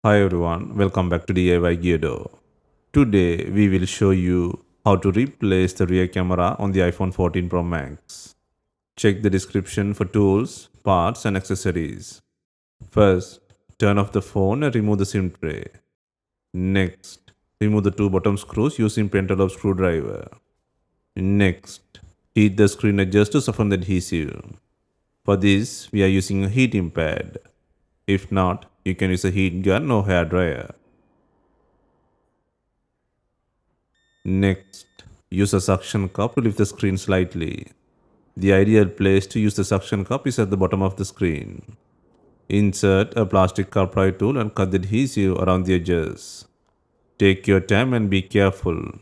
Hi everyone, welcome back to DIY Gear. Today we will show you how to replace the rear camera on the iPhone 14 Pro Max. Check the description for tools, parts and accessories. First, turn off the phone and remove the SIM tray. Next, remove the two bottom screws using pentalobe screwdriver. Next, heat the screen edges to soften the adhesive. For this, we are using a heating pad. If not, you can use a heat gun or hair dryer. Next, use a suction cup to lift the screen slightly. The ideal place to use the suction cup is at the bottom of the screen. Insert a plastic car pry tool and cut the adhesive around the edges. Take your time and be careful.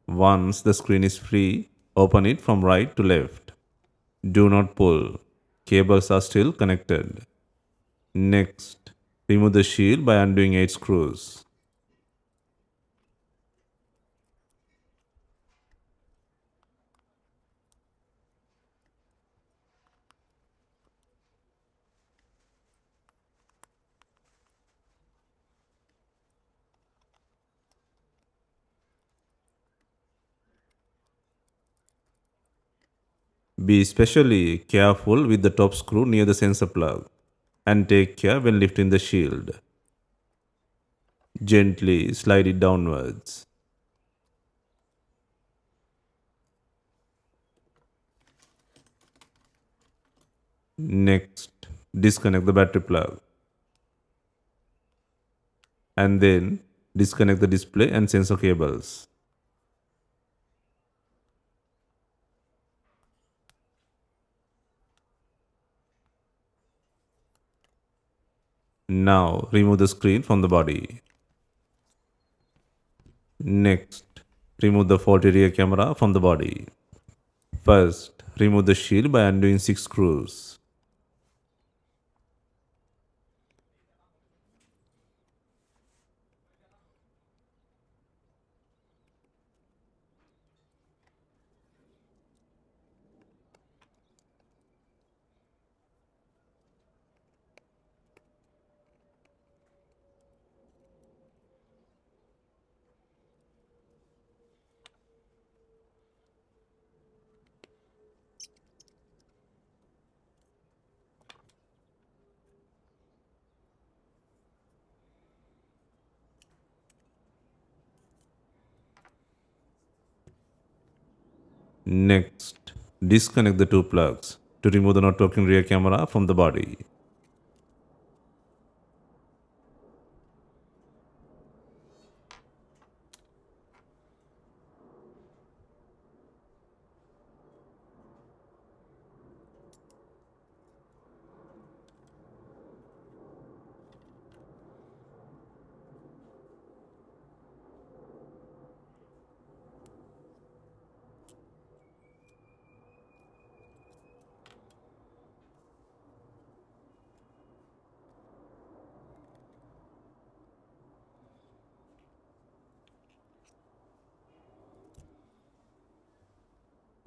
Once the screen is free, open it from right to left. Do not pull. Cables are still connected. Next, remove the shield by undoing 8 screws. Be especially careful with the top screw near the sensor plug and take care when lifting the shield. Gently slide it downwards. Next, disconnect the battery plug and then disconnect the display and sensor cables. Now remove the screen from the body. Next, remove the faulty rear camera from the body. First, remove the shield by undoing 6 screws. Next, disconnect the two plugs to remove the not working rear camera from the body.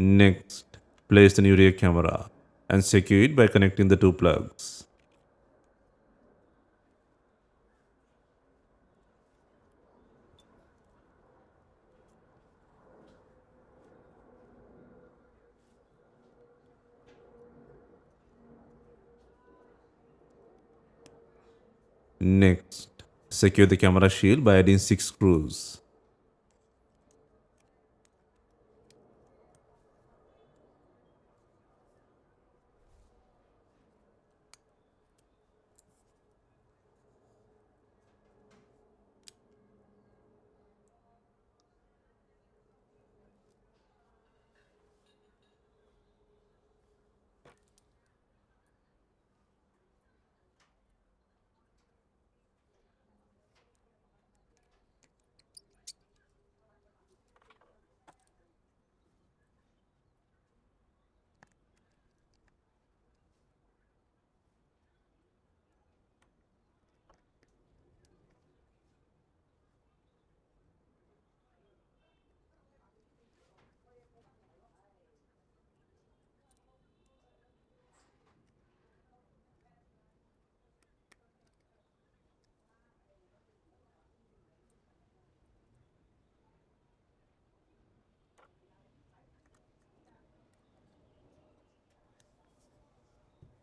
Next, place the new rear camera and secure it by connecting the two plugs. Next, secure the camera shield by adding 6 screws.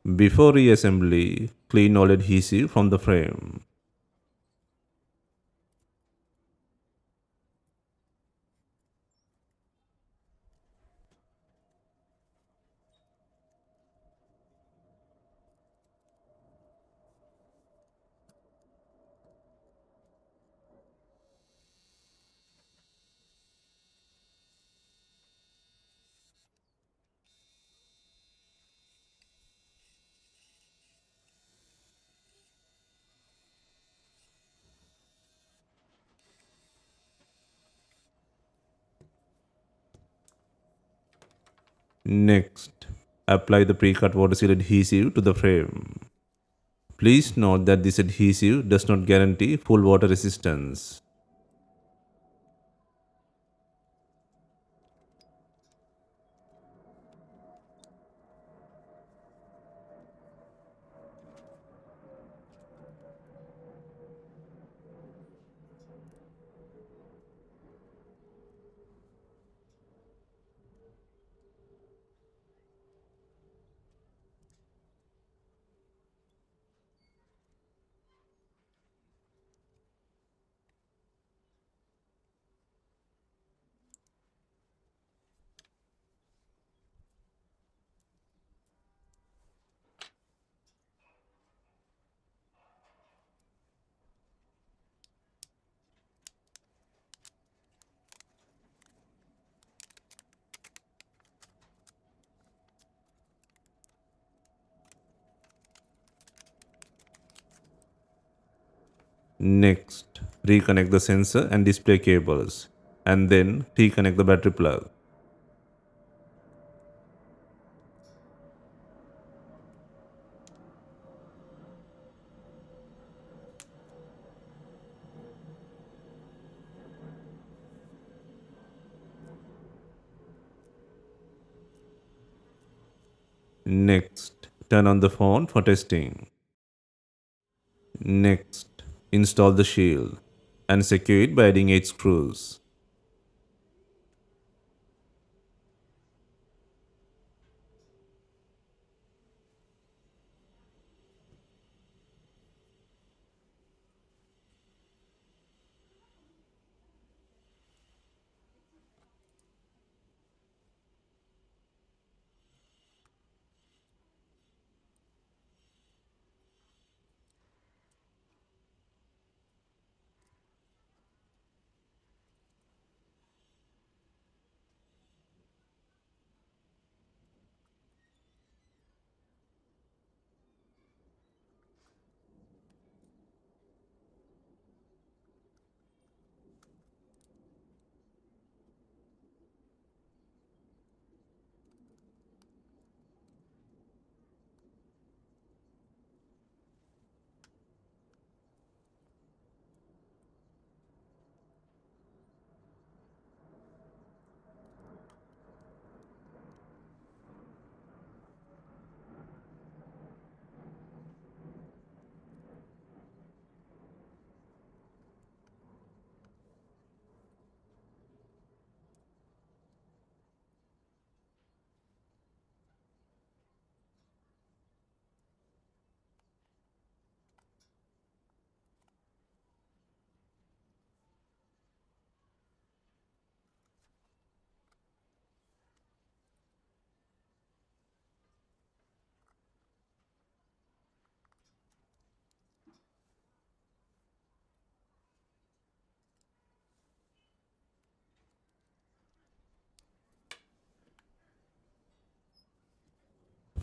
Before reassembly, clean all adhesive from the frame. Next, apply the pre-cut water seal adhesive to the frame. Please note that this adhesive does not guarantee full water resistance. Next, reconnect the sensor and display cables, and then reconnect the battery plug. Next, turn on the phone for testing. Next, install the shield and secure it by adding 8 screws.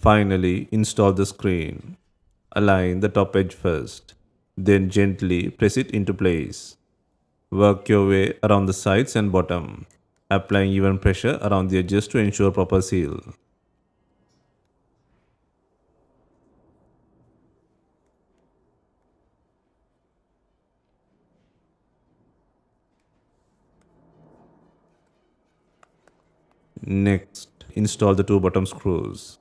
Finally, install the screen. Align the top edge first, then gently press it into place. Work your way around the sides and bottom, applying even pressure around the edges to ensure proper seal. Next, install the two bottom screws.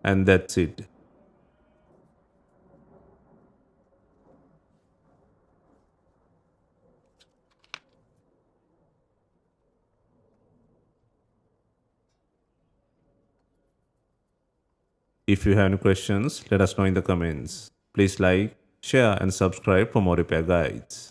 And that's it. If you have any questions, let us know in the comments. Please like, share, and subscribe for more repair guides.